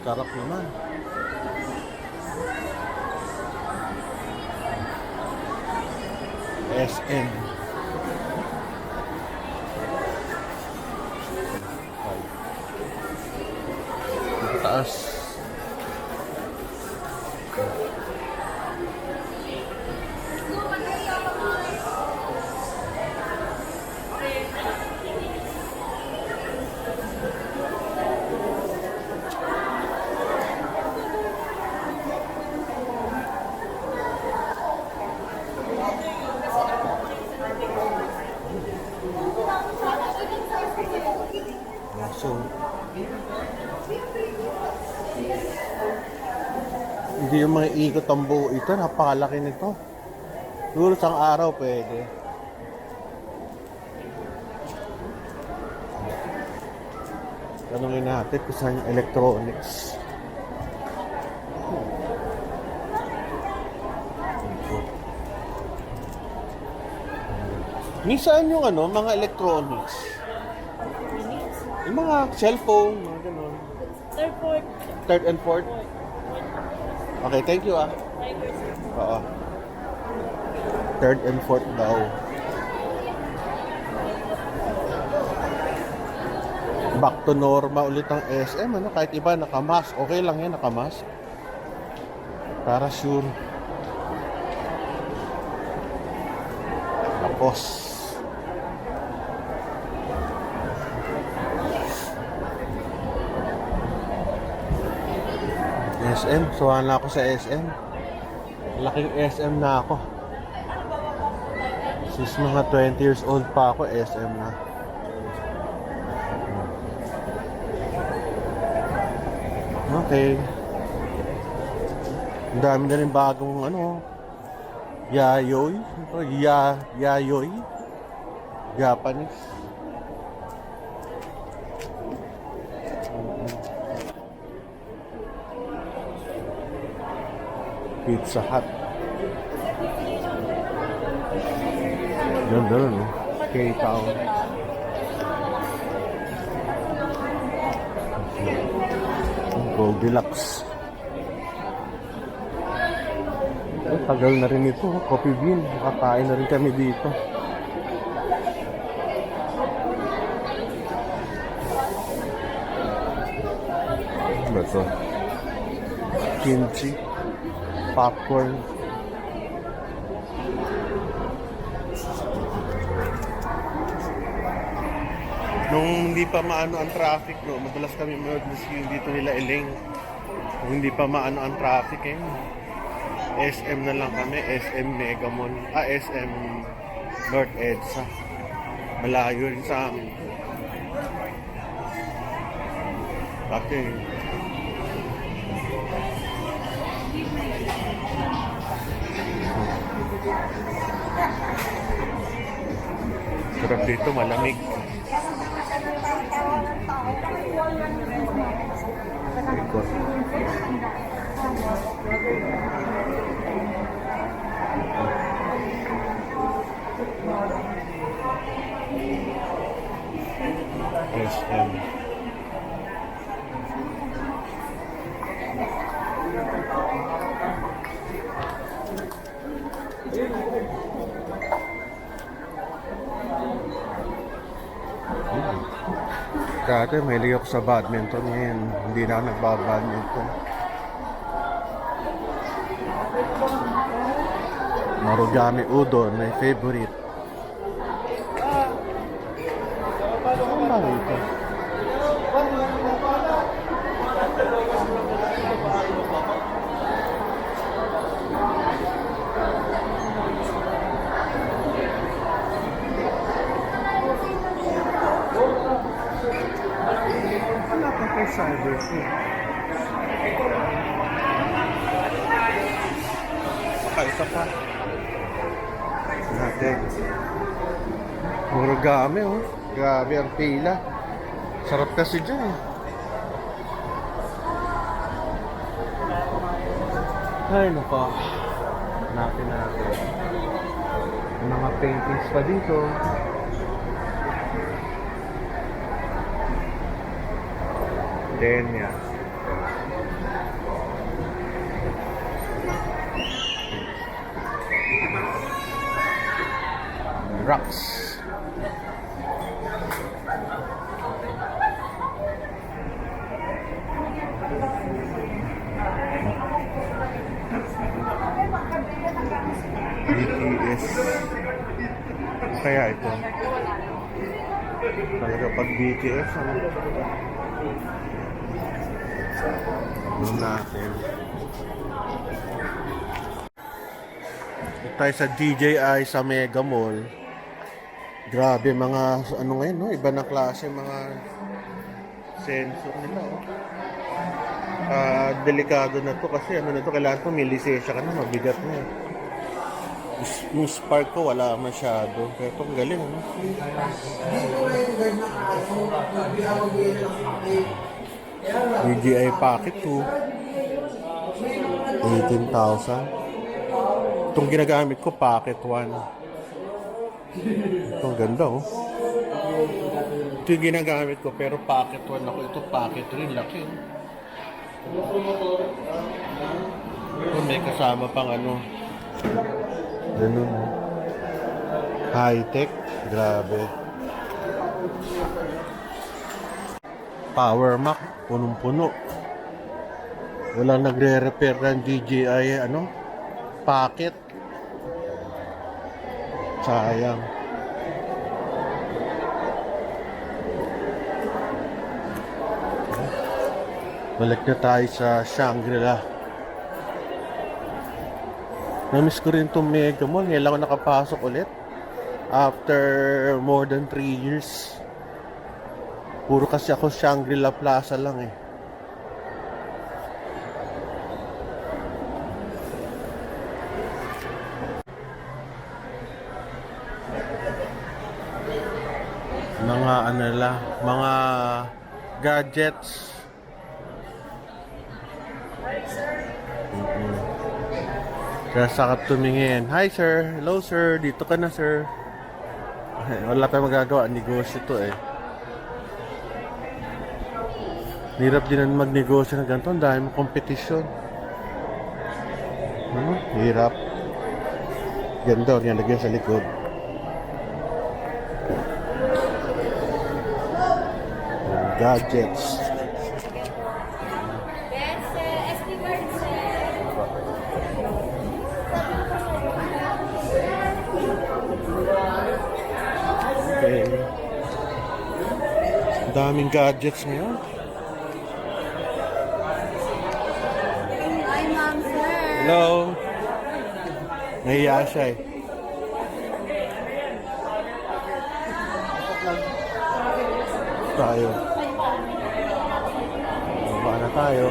Sarap naman. SM. Taas. So, hindi yung mga ikot ang buo ito. Napakalaki nito. Siguro isang araw pwede. Tanungin natin kung saan yung electronics. Minsan yung mga electronics. Yung mga cellphone, mga ganun. Third, fourth. Third and fourth. Okay, thank you Oo. Third and fourth daw. Back to normal ulit ang SM, kahit iba nakamask. Okay lang yan, nakamask. Para sure. Tapos. SM, suha na ako sa SM. Laking SM na ako. Since mga 20 years old pa ako, SM na. Okay. Ang dami na rin bagong Yayoi. Yayoi. Japanese. Pizza Hut. Ganda rin, K-Town. Goldilocks. Tagal na rin ito. Coffee Bean. Nakakain na rin kami dito. Ano ba ito? Kimchi. Popcorn. Nung hindi pa maano ang traffic, madalas kami mag-miss yung dito nila Iling. Nung hindi pa maano ang traffic SM na lang kami, SM Megamall, SM North EDSA. Malayo rin sa amin. Okay. Sarap dito, malamig. Ikot. SM. Dati mahilig ako sa badminton, ngayon hindi na ako nagbabadminton. Marugame udon, my favorite. Ano ba ito? Wala pa kay Cyber Food. Baka isa pa. Natin. Marugame Grabe ang pila. Sarap kasi dyan Ay nako. Natin. May mga paintings pa dito. Denya. Rocks. BTS. Kaya ito. Talaga pag BTS, ano? Doon natin. Ito tayo sa DJI sa Mega Mall. Grabe mga, ano ngayon, no? Iba na klase mga sensor nila, oh. Delikado na to kasi ano na to, kailangan to may lisensya ka na, mabigat na eh. Yung Spark ko wala masyado, pero itong galing, ano? DJI Pocket 2 18,000. Itong ginagamit ko Pocket 1. Itong ganda, oh. Ito yung ginagamit ko pero Pocket 1 ako. Ito Pocket 3, laki, oh. Ito may kasama pang ano, ganun, oh. High-tech, grabe. Power Mac, punong-puno. Walang nagre-repair ng DJI, ano, Pocket. Sayang. Balik na tayo sa Shangri-La. Namiss ko rin itong Mega Mall. Ngayon lang ako nakapasok ulit. After more than 3 years. Puro kasi ako Shangri-La Plaza lang eh. Mga ano la, mga gadgets. Kaya sakit tumingin. Hi sir, hello sir, dito ka na sir. Wala tayong magagawa, negosyo to eh. Hirap din ang magnegosyo ng ganito, dahil may kompetisyon. Ano? Hirap. Ganda, yan lagyan sa likod. Gadgets. Okay. Ang daming gadgets ngayon. Hi, ma'am, sir. Hello. Nahiya siya eh. Tayo. Baba na tayo.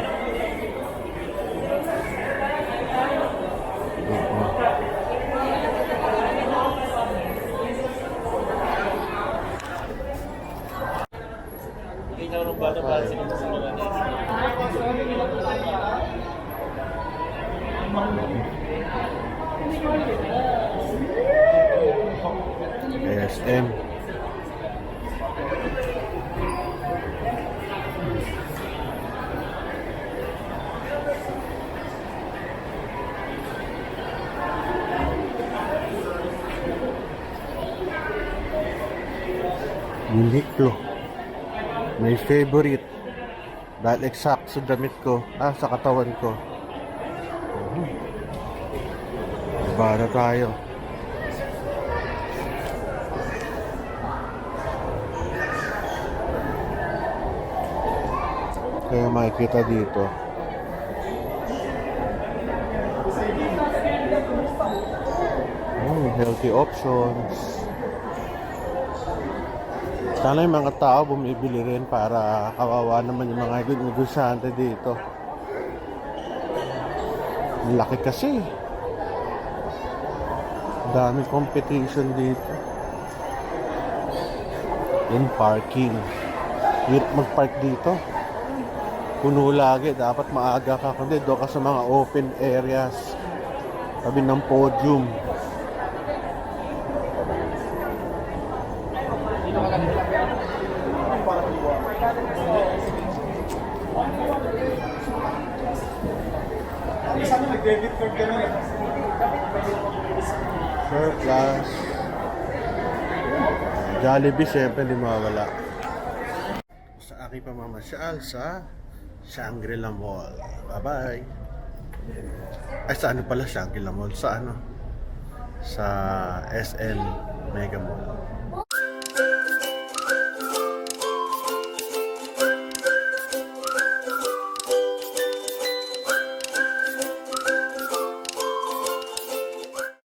ASM. Uniqlo. My favorite. Dahil exact sa damit ko. Sa katawan ko. Para tayo. Kaya makikita dito. Healthy options. Sana yung mga tao bumibili rin para kawawa naman yung mga negosyante dito. Laki kasi. Daming competition dito. Yung parking. Hirap mag-park dito. Puno lagi. Dapat maaga ka. Kundi doon ka sa mga open areas. Tabi ng podium. Surplus. Jollibee, syempre, di mawala. Sa aking pamamasyal sa Shangri-La Mall. Bye-bye. Ay, sa ano pala Shangri-La Mall? Sa ano? Sa SM Mega Mall.